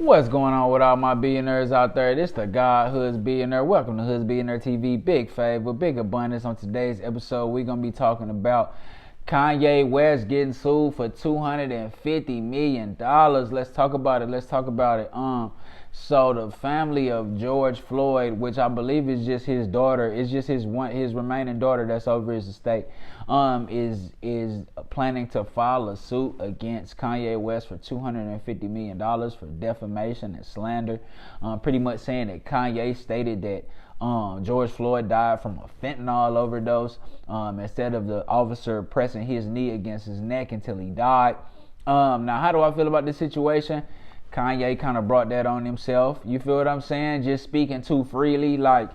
What's going on with all my billionaires out there? This the God Hoods Billionaire. Welcome to Hoods Billionaire TV. Big favor, big abundance. On today's episode, we're going to be talking about Kanye West getting sued for $250 million. Let's talk about it. So the family of George Floyd, which I believe is just his daughter, is just his remaining daughter that's over his estate, is planning to file a suit against Kanye West for $250 million for defamation and slander. Pretty much saying that Kanye stated that George Floyd died from a fentanyl overdose instead of the officer pressing his knee against his neck until he died. Now, how do I feel about this situation? Kanye kind of brought that on himself. You feel what I'm saying? Just speaking too freely. Like,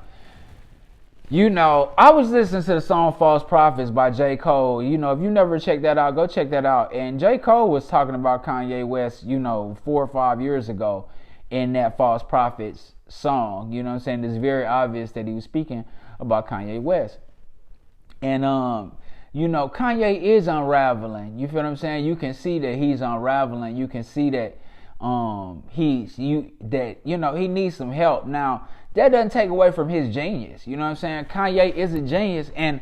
you know, I was listening to the song False Prophets by J. Cole. You know, if you never checked that out, go check that out. And J. Cole was talking about Kanye West, 4 or 5 years ago in that False Prophets song. You know what I'm saying? It's very obvious that he was speaking about Kanye West. And, Kanye is unraveling. You feel what I'm saying? You can see that he's unraveling. You can see that he needs some help. Now, that doesn't take away from his genius. You know what I'm saying? Kanye is a genius, and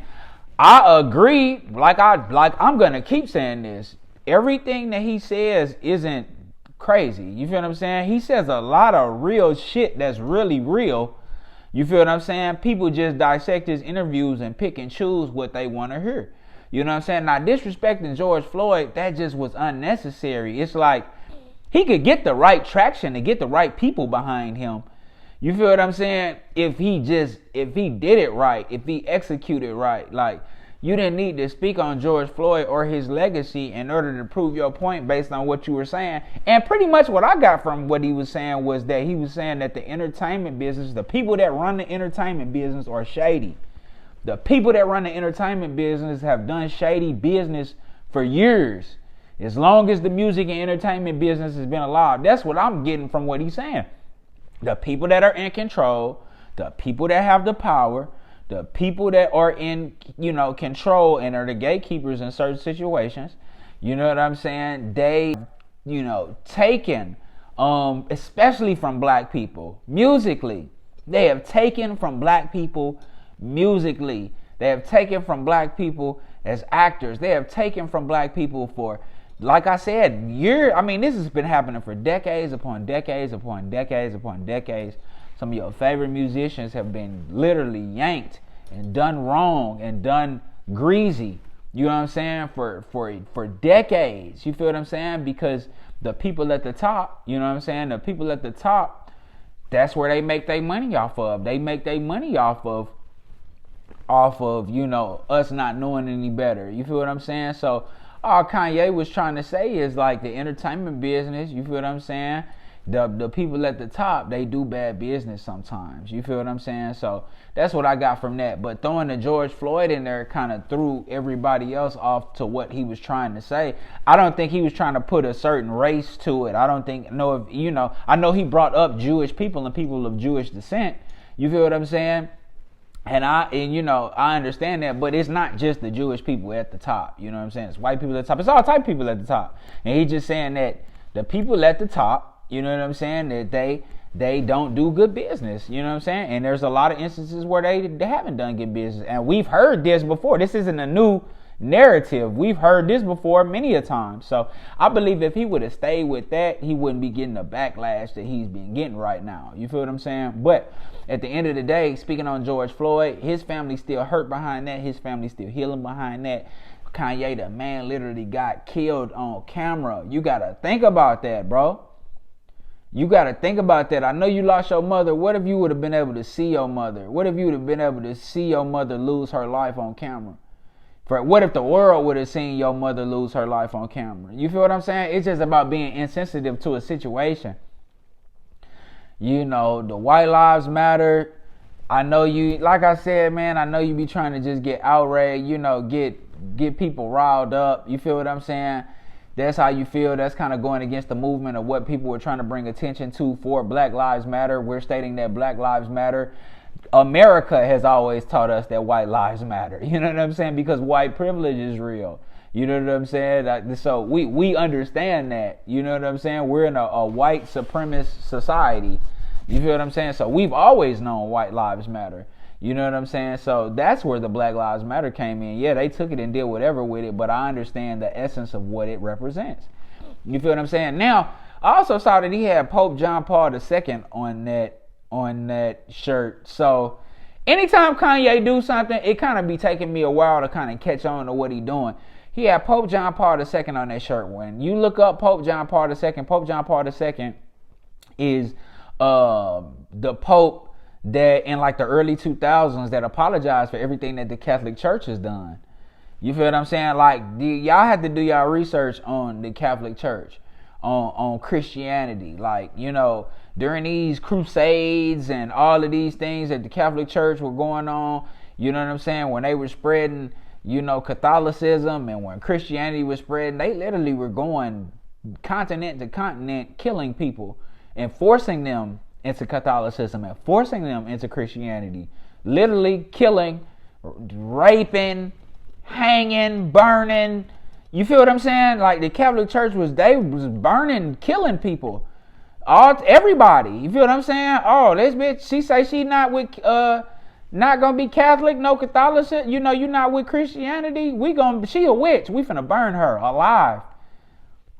I agree. I'm gonna keep saying this. Everything that he says isn't crazy. You feel what I'm saying? He says a lot of real shit that's really real. You feel what I'm saying? People just dissect his interviews and pick and choose what they want to hear. You know what I'm saying? Now, disrespecting George Floyd, that just was unnecessary. It's like he could get the right traction and get the right people behind him. You feel what I'm saying? If he did it right, if he executed right, like, you didn't need to speak on George Floyd or his legacy in order to prove your point based on what you were saying. And pretty much what I got from what he was saying was that he was saying that the entertainment business, the people that run the entertainment business are shady. The people that run the entertainment business have done shady business for years. As long as the music and entertainment business has been allowed. That's what I'm getting from what he's saying. The people that are in control, the people that have the power, the people that are in, control and are the gatekeepers in certain situations, you know what I'm saying? They, taken, especially from black people, musically. They have taken from black people musically. They have taken from black people as actors. They have taken from black people for, like I said, this has been happening for decades upon decades upon decades upon decades. Some of your favorite musicians have been literally yanked and done wrong and done greasy. You know what I'm saying? For decades. You feel what I'm saying? Because the people at the top, you know what I'm saying? The people at the top, that's where they make their money off of. They make their money off of us not knowing any better. You feel what I'm saying? So all Kanye was trying to say is, like, the entertainment business, you feel what I'm saying? The people at the top, they do bad business sometimes. You feel what I'm saying? So that's what I got from that. But throwing the George Floyd in there kind of threw everybody else off to what he was trying to say. I don't think he was trying to put a certain race to it. I know he brought up Jewish people and people of Jewish descent. You feel what I'm saying? And I understand that, but it's not just the Jewish people at the top. You know what I'm saying? It's white people at the top. It's all type of people at the top. And he's just saying that the people at the top, you know what I'm saying, that they don't do good business. You know what I'm saying? And there's a lot of instances where they haven't done good business. And we've heard this before. This isn't a new narrative. We've heard this before many a time. So I believe if he would have stayed with that, he wouldn't be getting the backlash that he's been getting right now. You feel what I'm saying? But at the end of the day, speaking on George Floyd, his family still hurt behind that. His family still healing behind that. Kanye, the man, literally got killed on camera. You got to think about that, bro. You got to think about that. I know you lost your mother. What if you would have been able to see your mother? What if you would have been able to see your mother lose her life on camera? What if the world would have seen your mother lose her life on camera? You feel what I'm saying? It's just about being insensitive to a situation. The white lives matter. I know you, like I said, man, I know you be trying to just get outraged, get people riled up. You feel what I'm saying? That's how you feel. That's kind of going against the movement of what people were trying to bring attention to for Black Lives Matter. We're stating that Black Lives Matter. America has always taught us that white lives matter. You know what I'm saying? Because white privilege is real. You know what I'm saying? So we understand that. You know what I'm saying? We're in a white supremacist society. You feel what I'm saying? So we've always known white lives matter. You know what I'm saying? So that's where the Black Lives Matter came in. Yeah, they took it and did whatever with it, but I understand the essence of what it represents. You feel what I'm saying? Now, I also saw that he had Pope John Paul II on that shirt. So anytime Kanye do something, it kind of be taking me a while to kind of catch on to what he doing. He had Pope John Paul II on that shirt. When you look up Pope John Paul II, Pope John Paul II is the Pope that in like the early 2000s that apologized for everything that the Catholic Church has done. You feel what I'm saying? Like, y'all have to do y'all research on the Catholic Church, on Christianity. Like, you know, during these crusades and all of these things that the Catholic Church were going on, you know what I'm saying? When they were spreading, you know, Catholicism, and when Christianity was spreading, they literally were going continent to continent, killing people and forcing them into Catholicism and forcing them into Christianity. Literally killing, raping, hanging, burning. You feel what I'm saying? Like the Catholic Church was burning, killing people. Everybody. You feel what I'm saying? Oh, this bitch, she say she not gonna be Catholic, no Catholicism. You know, you not with Christianity. She a witch. We finna burn her alive.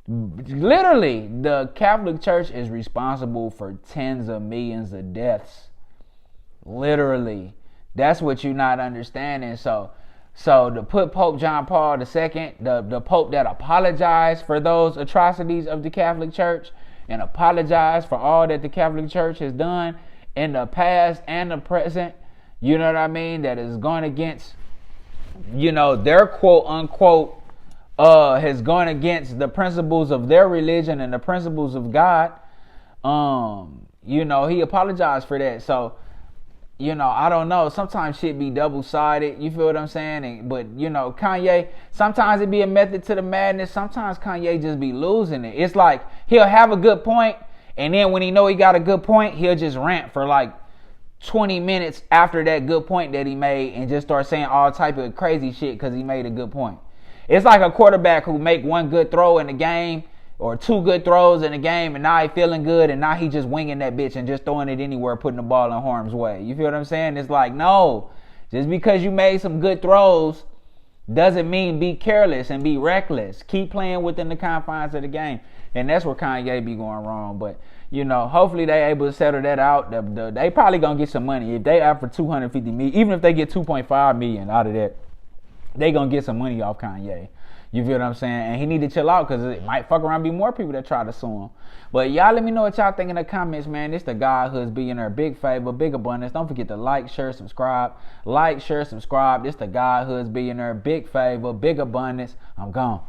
Literally, the Catholic Church is responsible for tens of millions of deaths. Literally. That's what you're not understanding. So to put Pope John Paul II, the Pope that apologized for those atrocities of the Catholic Church and apologized for all that the Catholic Church has done in the past and the present, you know what I mean, that is going against, you know, their quote unquote has gone against the principles of their religion and the principles of God. You know, he apologized for that. So, you know, I don't know. Sometimes shit be double-sided. You feel what I'm saying? But, you know, Kanye, sometimes it be a method to the madness. Sometimes Kanye just be losing it. It's like he'll have a good point, and then when he know he got a good point, he'll just rant for like 20 minutes after that good point that he made and just start saying all type of crazy shit because he made a good point. It's like a quarterback who make one good throw in the game or two good throws in the game, and now he feeling good, and now he just winging that bitch and just throwing it anywhere, putting the ball in harm's way. You feel what I'm saying? It's like, no, just because you made some good throws doesn't mean be careless and be reckless. Keep playing within the confines of the game. And that's where Kanye be going wrong. But, you know, hopefully they able to settle that out. They probably going to get some money. If they offer $250 million, even if they get $2.5 million out of that, they gonna get some money off Kanye. You feel what I'm saying? And he need to chill out because it might fuck around be more people that try to sue him. But y'all let me know what y'all think in the comments, man. This the guy who's being there. Big favor, big abundance. Don't forget to like, share, subscribe. Like, share, subscribe. This the guy who's being there. Big favor, big abundance. I'm gone.